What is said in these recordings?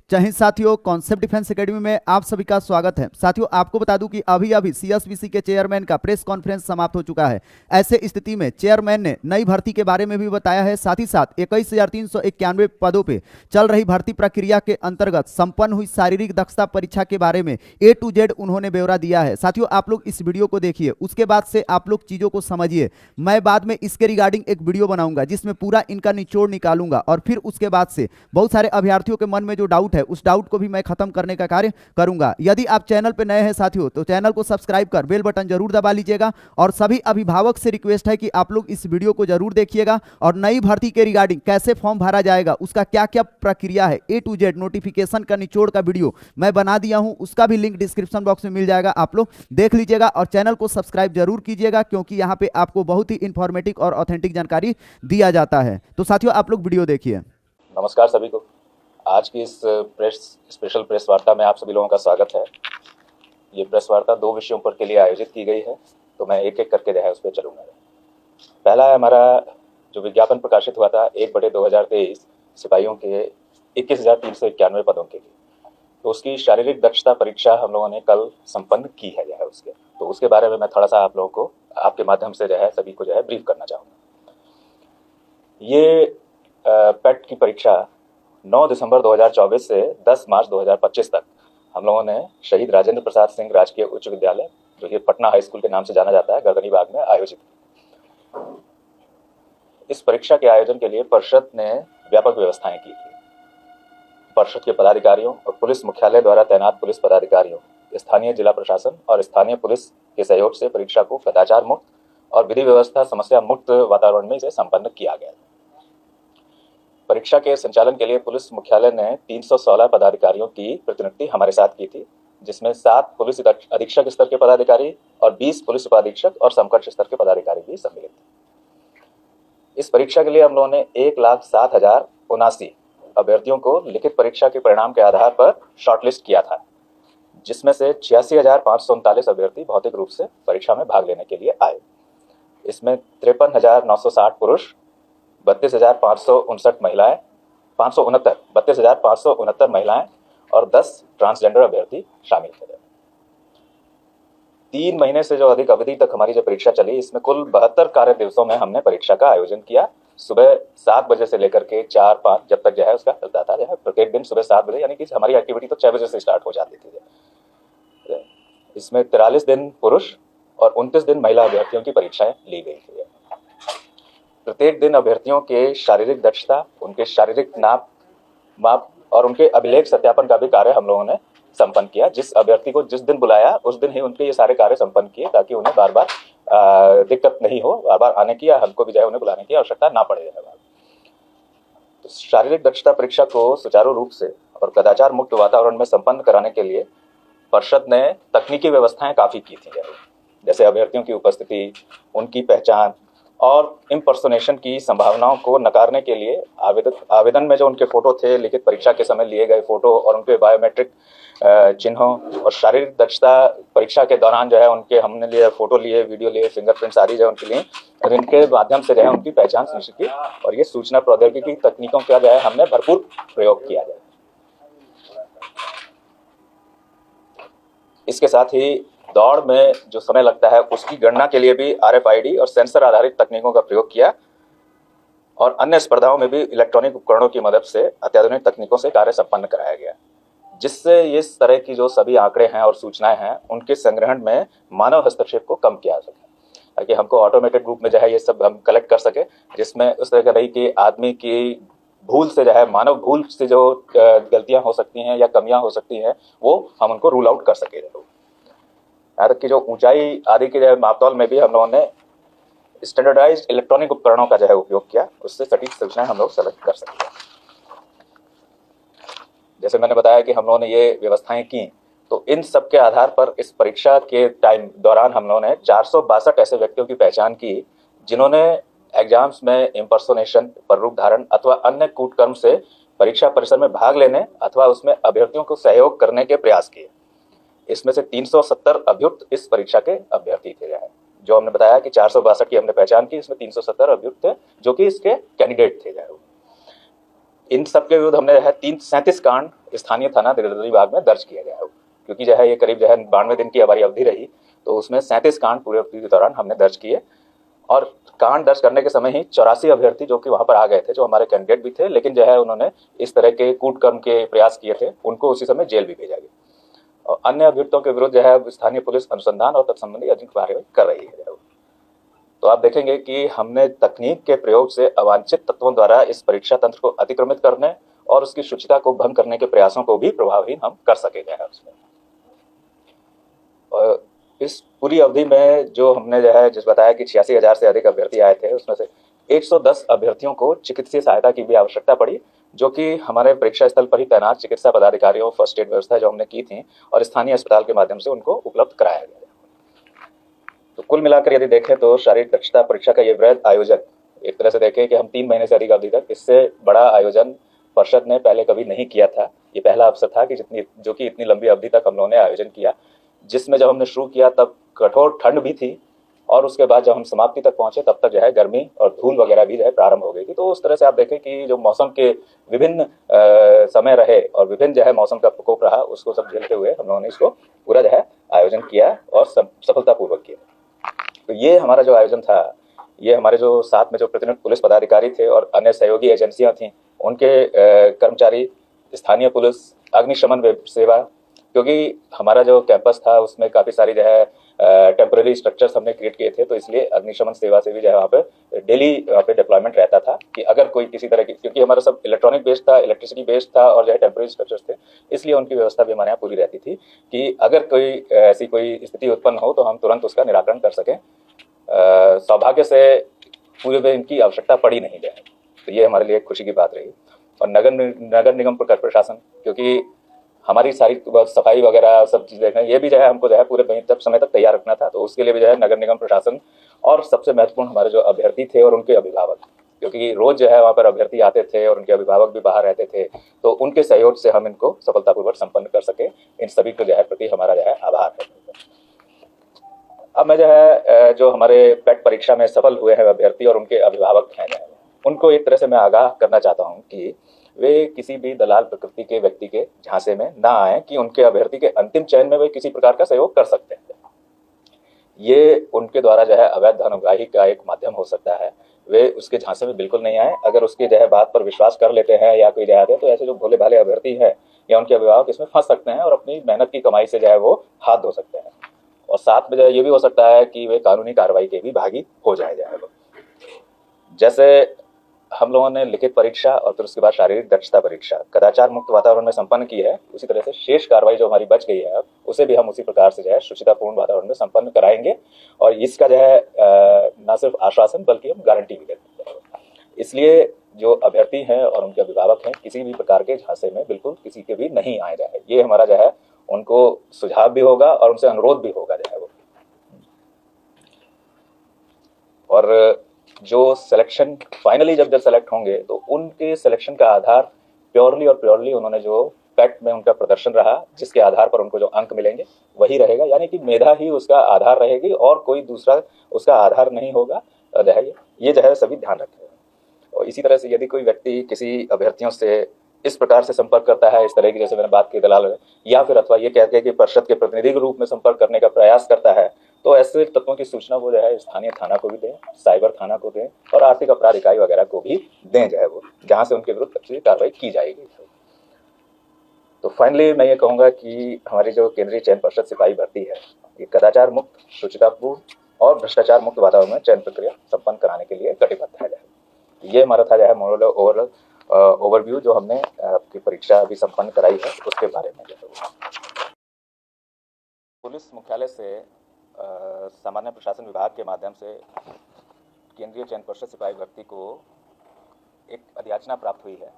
जय हिंद साथियों, concept defence academy में आप सभी का स्वागत है। साथियों, आपको बता दूं कि अभी अभी सीएसबीसी के चेयरमैन का प्रेस कॉन्फ्रेंस समाप्त हो चुका है। ऐसे स्थिति में चेयरमैन ने नई भर्ती के बारे में भी बताया है। साथ ही साथ 21,391 पदों पे चल रही भर्ती प्रक्रिया के अंतर्गत संपन्न हुई शारीरिक दक्षता परीक्षा के बारे में A to Z उन्होंने ब्यौरा दिया है। साथियों, आप लोग इस वीडियो को देखिए, उसके बाद से आप लोग चीजों को समझिए। मैं बाद में इसके रिगार्डिंग एक वीडियो बनाऊंगा जिसमें पूरा इनका निचोड़ निकालूंगा और फिर उसके बाद से बहुत सारे अभ्यर्थियों के मन में जो डाउट है उस डाउट को भी मैं खत्म करने का कार्य करूंगा। यदि आप चैनल पे नए हैं साथियों, तो चैनल को सब्सक्राइब कर बेल बटन जरूर दबा लीजिएगा। और सभी अभिभावक से रिक्वेस्ट है कि आप लोग इस वीडियो को जरूर देखिएगा और नई भर्ती के रिगार्डिंग कैसे फॉर्म भरा जाएगा, उसका क्या क्या प्रक्रिया है, A to Z नोटिफिकेशन का निचोड़ का वीडियो मैं बना दिया हूं। उसका भी लिंक डिस्क्रिप्शन बॉक्स में मिल जाएगा, आप लोग देख लीजिएगा और चैनल को सब्सक्राइब जरूर कीजिएगा, क्योंकि यहाँ पे आपको बहुत ही इंफॉर्मेटिव और ऑथेंटिक जानकारी दिया जाता है। तो साथियों, आप लोग वीडियो देखिए। नमस्कार सभी को। आज की इस स्पेशल प्रेस वार्ता में आप सभी लोगों का स्वागत है। ये प्रेस वार्ता 2 विषयों पर के लिए आयोजित की गई है, तो मैं एक एक करके जो है उस पर चलूँगा। पहला है हमारा जो विज्ञापन प्रकाशित हुआ था 1/2023 सिपाहियों के 21,391 पदों के लिए, तो उसकी शारीरिक दक्षता परीक्षा हम लोगों ने कल संपन्न की है जो है उसके, तो उसके बारे में मैं थोड़ा सा आप लोगों को आपके माध्यम से जो है सभी को जो है ब्रीफ करना चाहूँगा। ये पेट की परीक्षा 9 दिसंबर 2024 से 10 मार्च 2025 तक हम लोगों ने शहीद राजेंद्र प्रसाद सिंह राजकीय उच्च विद्यालय, जो कि पटना हाई स्कूल के नाम से जाना जाता है, गर्दनीबाग में आयोजित की। इस परीक्षा के आयोजन के लिए परिषद ने व्यापक व्यवस्थाएं की थी। परिषद के पदाधिकारियों और पुलिस मुख्यालय द्वारा तैनात पुलिस पदाधिकारियों, स्थानीय जिला प्रशासन और स्थानीय पुलिस के सहयोग से परीक्षा को कदाचार मुक्त और विधि व्यवस्था समस्या मुक्त वातावरण में इसे संपन्न किया गया। परीक्षा के संचालन के लिए पुलिस मुख्यालय ने 316 पदाधिकारियों की प्रतिनियुक्ति हमारे साथ की थी, जिसमें 7 पुलिस अधीक्षक स्तर के पदाधिकारी और 20 पुलिस उपाधीक्षक और समकक्ष स्तर के पदाधिकारी भी सम्मिलित थे। इस परीक्षा के लिए हम लोगों ने 1,07,079 अभ्यर्थियों को लिखित परीक्षा के परिणाम के आधार पर शॉर्टलिस्ट किया था, जिसमें से 86,539 अभ्यर्थी भौतिक रूप से परीक्षा में भाग लेने के लिए आए। इसमें 53,960 पुरुष, 32,569 महिलाएं, 32,569 महिलाएं और 10 ट्रांसजेंडर अभ्यर्थी शामिल थे। 3 महीने से जो अधिक अवधि तक हमारी जो परीक्षा चली, इसमें कुल 72 कार्य दिवसों में हमने परीक्षा का आयोजन किया। सुबह 7 बजे से लेकर के 4-5 जब तक जो है उसका चलता था, जो है प्रत्येक दिन सुबह 7 बजे, यानी कि हमारी एक्टिविटी तो 6 बजे से स्टार्ट हो जाती थी। इसमें 43 दिन पुरुष और 29 दिन महिला अभ्यर्थियों की परीक्षाएं ली गई थी। प्रत्येक दिन अभ्यर्थियों के शारीरिक दक्षता, उनके शारीरिक माप और उनके अभिलेख सत्यापन का भी कार्य हम लोगों ने संपन्न किया। जिस अभ्यर्थी को जिस दिन बुलाया उस दिन ही उनके ये सारे कार्य संपन्न किए, ताकि उन्हें बार बार दिक्कत नहीं हो, बार बार आने की या हमको भी जाए उन्हें बुलाने की आवश्यकता ना पड़े। तो शारीरिक दक्षता परीक्षा को सुचारू रूप से और कदाचार मुक्त वातावरण में संपन्न कराने के लिए परिषद ने तकनीकी व्यवस्थाएं काफी की थी, जैसे अभ्यर्थियों की उपस्थिति, उनकी पहचान और इम्पर्सोनेशन की संभावनाओं को नकारने के लिए आवेदन में जो उनके फोटो थे, लिखित परीक्षा के समय लिए गए फोटो और उनके बायोमेट्रिक चिन्हों, और शारीरिक दक्षता परीक्षा के दौरान जो है उनके हमने लिए फोटो लिए, वीडियो लिए, फिंगरप्रिंट्स आदि जो है उनके लिए, और इनके माध्यम से जो है उनकी पहचान सुनिश्चित की। और ये सूचना प्रौद्योगिकी तकनीकों का जो है हमने भरपूर प्रयोग किया है। इसके साथ ही दौड़ में जो समय लगता है उसकी गणना के लिए भी RFID और सेंसर आधारित तकनीकों का प्रयोग किया, और अन्य स्पर्धाओं में भी इलेक्ट्रॉनिक उपकरणों की मदद से अत्याधुनिक तकनीकों से कार्य संपन्न कराया गया, जिससे इस तरह की जो सभी आंकड़े हैं और सूचनाएं हैं उनके संग्रहण में मानव हस्तक्षेप को कम किया जा सके, ताकि हमको ऑटोमेटेड रूप में जो है ये सब हम कलेक्ट कर सके, जिसमें उस तरह का कि आदमी की भूल से जो है, मानव भूल से जो गलतियां हो सकती हैं या कमियां हो सकती हैं, वो हम उनको रूल आउट कर सके। यहाँ तक कि जो ऊंचाई आदि के मापतौल में भी हम लोगों ने स्टैंडर्डाइज्ड इलेक्ट्रॉनिक उपकरणों का जो है उपयोग किया, उससे सटीक सूचनाएं हम लोग सेलेक्ट कर सकते हैं। जैसे मैंने बताया कि हम लोगों ने ये व्यवस्थाएं की, तो इन सब के आधार पर इस परीक्षा के टाइम दौरान हम लोगों ने 462 ऐसे व्यक्तियों की पहचान की, जिन्होंने एग्जाम्स में इम्पर्सोनेशन, प्ररूप धारण अथवा अन्य कूटकर्म से परीक्षा परिसर में भाग लेने अथवा उसमें अभ्यर्थियों को सहयोग करने के प्रयास किए। इसमें से 370 अभियुक्त इस परीक्षा के अभ्यर्थी थे। जो हमने बताया कि 462 की हमने पहचान की, इसमें 370 अभियुक्त थे जो कि इसके कैंडिडेट थे। इन सब के विरुद्ध हमने जो है 37 कांड स्थानीय थाना गिरदरी विभाग में दर्ज किया गया है, क्योंकि जो है ये करीब जो है 92 दिन की हमारी अवधि रही, तो उसमें 37 कांड पूरे अवधि के दौरान हमने दर्ज किए। और कांड दर्ज करने के समय ही 84 अभ्यर्थी जो कि वहां पर आ गए थे, जो हमारे कैंडिडेट भी थे, लेकिन जो है उन्होंने इस तरह के कूटकर्म के प्रयास किए थे, उनको उसी समय जेल भी भेजा गया। और अन्य अभ्यर्थियों के विरुद्ध जो है स्थानीय पुलिस अनुसंधान और तत्संबंधी अधिक कार्रवाई कर रही है। तो आप देखेंगे कि हमने तकनीक के प्रयोग से अवांछित तत्वों द्वारा इस परीक्षा तंत्र को अतिक्रमित करने और उसकी शुचिता को भंग करने के प्रयासों को भी प्रभावहीन हम कर सकेंगे उसमें। और इस पूरी अवधि में जो हमने जो है जिस बताया कि 86,000 से अधिक अभ्यर्थी आए थे, उसमें से 110 अभ्यर्थियों को चिकित्सीय सहायता की भी आवश्यकता पड़ी, जो कि हमारे परीक्षा स्थल पर ही तैनात चिकित्सा पदाधिकारियों, फर्स्ट एड व्यवस्था जो हमने की थी और स्थानीय अस्पताल के माध्यम से उनको उपलब्ध कराया गया। तो कुल मिलाकर यदि देखें तो शारीरिक दक्षता परीक्षा का ये वृहद आयोजन, एक तरह से देखें कि हम 3 महीने से अधिक अवधि तक इससे बड़ा आयोजन परिषद ने पहले कभी नहीं किया था। ये पहला अवसर था कि जो कि इतनी लंबी अवधि तक हम लोगों ने आयोजन किया, जिसमें जब हमने शुरू किया तब कठोर ठंड भी थी, और उसके बाद जब हम समाप्ति तक पहुंचे तब तक जो है गर्मी और धूल वगैरह भी जो है प्रारंभ हो गई थी। तो उस तरह से आप देखें कि जो मौसम के विभिन्न समय रहे और विभिन्न जो है मौसम का प्रकोप रहा, उसको सब झेलते हुए हम लोगों ने इसको पूरा जो है आयोजन किया और सफलतापूर्वक किया। तो ये हमारा जो आयोजन था, ये हमारे जो साथ में जो प्रतिनिधि पुलिस पदाधिकारी थे और अन्य सहयोगी एजेंसियां थीं, उनके कर्मचारी, स्थानीय पुलिस, अग्निशमन सेवा, क्योंकि हमारा जो कैंपस था उसमें काफ़ी सारी जो है टेम्पररी स्ट्रक्चर्स हमने क्रिएट किए थे, तो इसलिए अग्निशमन सेवा से भी जो है वहाँ पे डेली वहाँ पे डिप्लॉयमेंट रहता था कि अगर कोई किसी तरह की, क्योंकि हमारा सब इलेक्ट्रॉनिक बेस्ड था, इलेक्ट्रिसिटी बेस्ड था और जो है टेम्पररी स्ट्रक्चर्स थे, इसलिए उनकी व्यवस्था भी हमारे यहाँ पूरी रहती थी कि अगर कोई ऐसी कोई स्थिति उत्पन्न हो तो हम तुरंत उसका निराकरण कर सकें। सौभाग्य से पूरे में इनकी आवश्यकता पड़ी नहीं है, तो ये हमारे लिए एक खुशी की बात रही। और नगर निगम प्रशासन, क्योंकि हमारी सारी सफाई वगैरह सब चीज़ें हैं, ये भी जो है हमको जो है पूरे महीने तक समय तक तैयार रखना था, तो उसके लिए भी जो है नगर निगम प्रशासन और सबसे महत्वपूर्ण हमारे जो अभ्यर्थी थे और उनके अभिभावक, क्योंकि रोज जो है वहाँ पर अभ्यर्थी आते थे और उनके अभिभावक भी बाहर रहते थे, तो उनके सहयोग से हम इनको सफलतापूर्वक संपन्न कर सके। इन सभी को जो है प्रति हमारा जो है आभार है। अब मैं जो है जो हमारे पेट परीक्षा में सफल हुए हैं अभ्यर्थी और उनके अभिभावक हैं, उनको एक तरह से मैं आगाह करना चाहता हूँ कि वे किसी भी दलाल प्रकृति के व्यक्ति के झांसे में ना आए कि उनके अभ्यर्थी के अंतिम चयन में वे किसी प्रकार का सहयोग कर सकते हैं। ये उनके द्वारा जो है अवैध धन उगाही का एक माध्यम हो सकता है, वे उसके झांसे में बिल्कुल नहीं आए। अगर उसके जो है बात पर विश्वास कर लेते हैं या कोई जाते हैं, तो ऐसे जो भोले भाले अभ्यर्थी हैं या उनके अभिभावक इसमें फंस सकते हैं और अपनी मेहनत की कमाई से जो है वो हाथ धो सकते हैं, और साथ में जो है ये भी हो सकता है कि वे कानूनी कार्रवाई के भी भागी हो जाएगा। जैसे हम लोगों ने लिखित परीक्षा और फिर उसके बाद शारीरिक दक्षता परीक्षा कदाचार मुक्त वातावरण में संपन्न की है, उसी तरह से शेष कार्रवाई जो हमारी बच गई है अब उसे भी हम उसी प्रकार से जो है शुचितापूर्ण वातावरण में संपन्न कराएंगे, और इसका जो है न सिर्फ आश्वासन बल्कि हम गारंटी भी देते हैं। इसलिए जो अभ्यर्थी हैं और उनके अभिभावक हैं, किसी भी प्रकार के झांसे में बिल्कुल किसी के भी नहीं आए जाए, ये हमारा जो है उनको सुझाव भी होगा और उनसे अनुरोध भी होगा जो है वो। और जो सिलेक्शन फाइनली जब सेलेक्ट होंगे तो उनके सिलेक्शन का आधार प्योरली उन्होंने जो पैट में उनका प्रदर्शन रहा, जिसके आधार पर उनको जो अंक मिलेंगे वही रहेगा, यानी कि मेधा ही उसका आधार रहेगी और कोई दूसरा उसका आधार नहीं होगा। ये जो है सभी ध्यान रखें। और इसी तरह से यदि कोई व्यक्ति किसी अभ्यर्थियों से इस प्रकार से संपर्क करता है, इस तरह की जैसे मैंने बात की दलाल, या फिर अथवा ये कहते हैं कि परिषद के प्रतिनिधि के रूप में संपर्क करने का प्रयास करता है, तो ऐसे तत्वों की सूचना वो जो है स्थानीय थाना को भी दें, साइबर थाना को दें और आर्थिक अपराध इकाई वगैरह को भी दें जो है वो, जहाँ से उनके विरुद्ध अच्छी कार्रवाई की जाएगी। तो फाइनली मैं ये कहूँगा कि हमारी जो केंद्रीय चयन परिषद सिपाही भर्ती है, ये कदाचार मुक्त, शुचितापूर्ण और भ्रष्टाचार मुक्त वातावरण में चयन प्रक्रिया संपन्न कराने के लिए कटिबद्ध है। ये हमारा था जो है मोरल ओवरव्यू जो हमने आपकी परीक्षा अभी संपन्न कराई है उसके बारे में। पुलिस मुख्यालय से सामान्य प्रशासन विभाग के माध्यम से केंद्रीय चयन परिषद सिपाही भर्ती को एक अधियाचना प्राप्त हुई है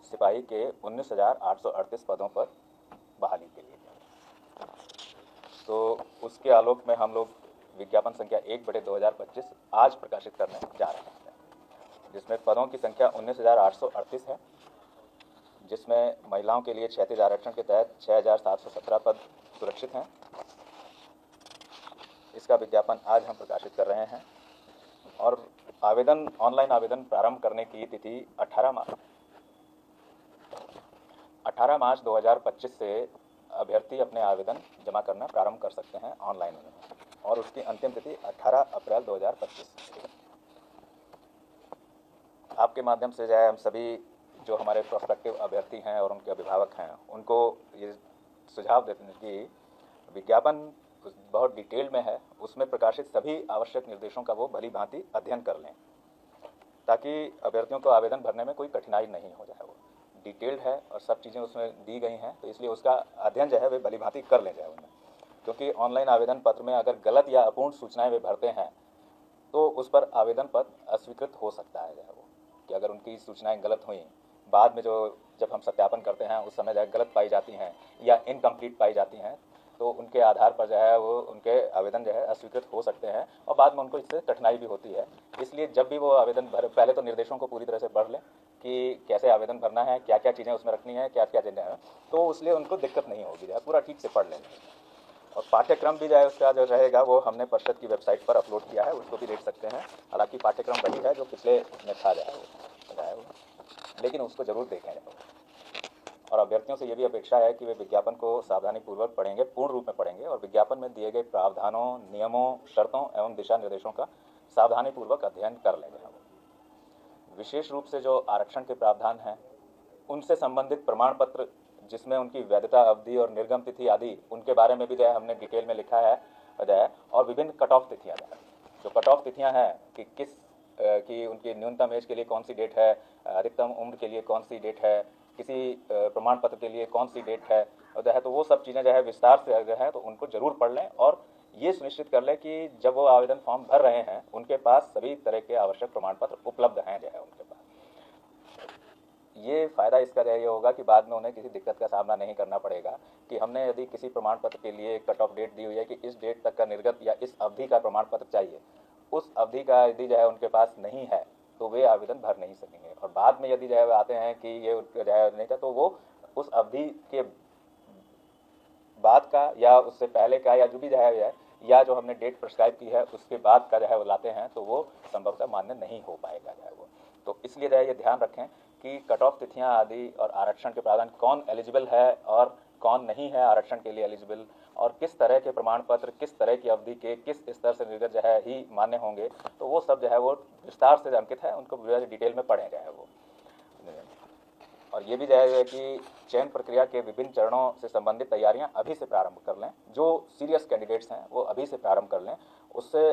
सिपाही के 19,838 पदों पर बहाली के लिए। तो उसके आलोक में हम लोग विज्ञापन संख्या 1/2025 आज प्रकाशित करने जा रहे हैं, जिसमें पदों की संख्या 19,838 है, जिसमें महिलाओं के लिए क्षैतिज आरक्षण के तहत 6,717 पद सुरक्षित हैं। इसका विज्ञापन आज हम प्रकाशित कर रहे हैं और ऑनलाइन आवेदन प्रारंभ करने की तिथि 18 मार्च 18 मार्च 2025 से अभ्यर्थी अपने आवेदन जमा करना प्रारंभ कर सकते हैं ऑनलाइन में, और उसकी अंतिम तिथि 18 अप्रैल 2025। आपके माध्यम से जो है हम सभी जो हमारे प्रोस्पेक्टिव अभ्यर्थी हैं और उनके अभिभावक हैं उनको ये सुझाव देते हैं कि विज्ञापन बहुत डिटेल में है, उसमें प्रकाशित सभी आवश्यक निर्देशों का वो भली भांति अध्ययन कर लें ताकि अभ्यर्थियों को आवेदन भरने में कोई कठिनाई नहीं हो जाए। वो डिटेल्ड है और सब चीज़ें उसमें दी गई हैं, तो इसलिए उसका अध्ययन जो है वे भली भांति कर ले जाए उनमें। क्योंकि ऑनलाइन आवेदन पत्र में अगर गलत या अपूर्ण सूचनाएं वे भरते हैं तो उस पर आवेदन पत्र अस्वीकृत हो सकता है। वो कि अगर उनकी सूचनाएं गलत हुई, बाद में जब हम सत्यापन करते हैं उस समय जो है गलत पाई जाती हैं या इनकम्प्लीट पाई जाती हैं, तो उनके आधार पर जो है वो उनके आवेदन जो है अस्वीकृत हो सकते हैं और बाद में उनको इससे कठिनाई भी होती है। इसलिए जब भी वो आवेदन भर, पहले तो निर्देशों को पूरी तरह से पढ़ लें कि कैसे आवेदन भरना है, क्या क्या चीज़ें उसमें रखनी है, क्या क्या चीज़ें हैं, तो इसलिए उनको दिक्कत नहीं होगी, जो है पूरा ठीक से पढ़ लें। और पाठ्यक्रम भी जो है उसका जो रहेगा वो हमने परिषद की वेबसाइट पर अपलोड किया है, उसको भी देख सकते हैं। हालांकि पाठ्यक्रम वही है जो पिछले में था जाए, लेकिन उसको जरूर देखें। और अभ्यर्थियों से ये भी अपेक्षा है कि वे विज्ञापन को सावधानीपूर्वक पढ़ेंगे, पूर्ण रूप में पढ़ेंगे और विज्ञापन में दिए गए प्रावधानों, नियमों, शर्तों एवं दिशा निर्देशों का सावधानीपूर्वक अध्ययन कर लेंगे। विशेष रूप से जो आरक्षण के प्रावधान हैं उनसे संबंधित प्रमाण पत्र जिसमें उनकी वैधता अवधि और निर्गम तिथि आदि उनके बारे में भी जो है हमने डिटेल में लिखा है और विभिन्न कट ऑफ तिथियाँ, जो कट ऑफ तिथियाँ हैं कि कि उनकी न्यूनतम एज के लिए कौन सी डेट है, अधिकतम उम्र के लिए कौन सी डेट है, किसी प्रमाण पत्र के लिए कौन सी डेट है, तो वो सब चीज़ें जो है विस्तार से जो है तो उनको जरूर पढ़ लें और ये सुनिश्चित कर लें कि जब वो आवेदन फॉर्म भर रहे हैं उनके पास सभी तरह के आवश्यक प्रमाण पत्र उपलब्ध हैं जो है उनके पास। ये फ़ायदा इसका ये होगा कि बाद में उन्हें किसी दिक्कत का सामना नहीं करना पड़ेगा कि हमने यदि किसी प्रमाण पत्र के लिए कट ऑफ डेट दी हुई है कि इस डेट तक का निर्गत या इस अवधि का प्रमाण पत्र चाहिए, उस अवधि का यदि जो है उनके पास नहीं है तो वे आवेदन भर नहीं सकेंगे। और बाद में यदि जो है आते हैं कि ये जो है नहीं था, तो वो उस अवधि के बाद का या उससे पहले का या जो भी जो है या जो हमने डेट प्रिस्क्राइब की है उसके बाद का जो है वो लाते हैं तो वो संभवतः मान्य नहीं हो पाएगा जो है वो। तो इसलिए जो है ये ध्यान रखें कि कट ऑफ तिथियाँ आदि और आरक्षण के प्रावधान, कौन एलिजिबल है और कौन नहीं है आरक्षण के लिए एलिजिबल, और किस तरह के प्रमाण पत्र किस तरह की अवधि के किस स्तर से निर्गत जो है ही मान्य होंगे, तो वो सब जो है वो विस्तार से अंकित है, उनको डिटेल में पढ़े जो है वो। और ये भी जाएगा कि चयन प्रक्रिया के विभिन्न चरणों से संबंधित तैयारियां अभी से प्रारंभ कर लें। जो सीरियस कैंडिडेट्स हैं वो अभी से प्रारंभ कर लें, उससे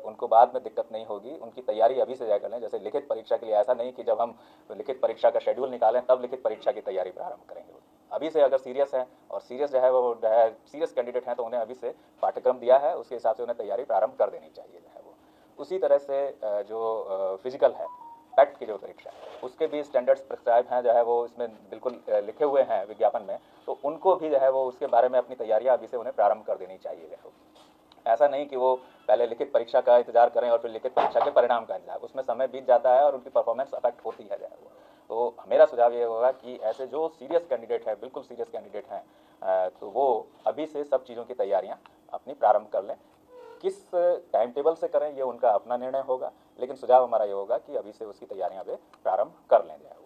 उनको बाद में दिक्कत नहीं होगी। उनकी तैयारी अभी से कर लें। जैसे लिखित परीक्षा के लिए ऐसा नहीं कि जब हम लिखित परीक्षा का शेड्यूल निकालें तब लिखित परीक्षा की तैयारी प्रारंभ करेंगे। अभी से अगर सीरियस है और सीरियस जो है वो सीरियस कैंडिडेट हैं तो उन्हें अभी से पाठ्यक्रम दिया है, उसके हिसाब से उन्हें तैयारी प्रारंभ कर देनी चाहिए जो है वो। उसी तरह से जो फिजिकल है, पैक्ट की जो परीक्षा है, उसके भी स्टैंडर्ड्स प्रिस्क्राइब हैं जो है वो इसमें बिल्कुल लिखे हुए हैं विज्ञापन में, तो उनको भी जो है वो उसके बारे में अपनी तैयारियां अभी से उन्हें प्रारंभ कर देनी चाहिए जो है। ऐसा नहीं कि वो पहले लिखित परीक्षा का इंतजार करें और फिर लिखित परीक्षा के परिणाम का इंतजार, उसमें समय बीत जाता है और उनकी परफॉर्मेंस अफेक्ट होती है जो है वो। तो मेरा सुझाव ये होगा कि ऐसे जो सीरियस कैंडिडेट है, बिल्कुल सीरियस कैंडिडेट हैं, तो वो अभी से सब चीज़ों की तैयारियाँ अपनी प्रारंभ कर लें। किस टाइम टेबल से करें ये उनका अपना निर्णय होगा, लेकिन सुझाव हमारा ये होगा कि अभी से उसकी तैयारियां वे प्रारंभ कर लें जाए।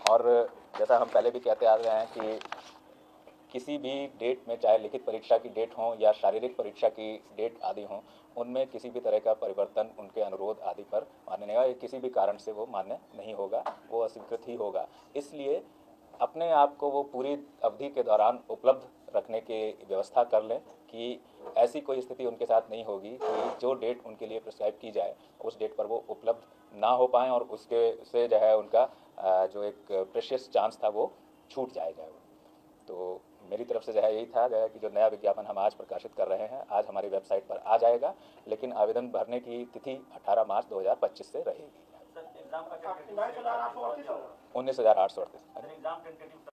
और जैसा हम पहले भी कहते आ रहे हैं कि किसी भी डेट में, चाहे लिखित परीक्षा की डेट हो या शारीरिक परीक्षा की डेट आदि हो, उनमें किसी भी तरह का परिवर्तन उनके अनुरोध आदि पर मान्य नहीं होगा, किसी भी कारण से वो मान्य नहीं होगा, वो अस्वीकृत ही होगा। इसलिए अपने आप को वो पूरी अवधि के दौरान उपलब्ध रखने की व्यवस्था कर लें कि ऐसी कोई स्थिति उनके साथ नहीं होगी कि जो डेट उनके लिए प्रिस्क्राइब की जाए उस डेट पर वो उपलब्ध ना हो पाएँ और उसके से जो है उनका जो एक प्रेशियस चांस था वो छूट जाएगा। तो मेरी तरफ से जो है यही था कि जो नया विज्ञापन हम आज प्रकाशित कर रहे हैं आज हमारी वेबसाइट पर आ जाएगा, लेकिन आवेदन भरने की तिथि 18 मार्च 2025 से रहेगी। 19,838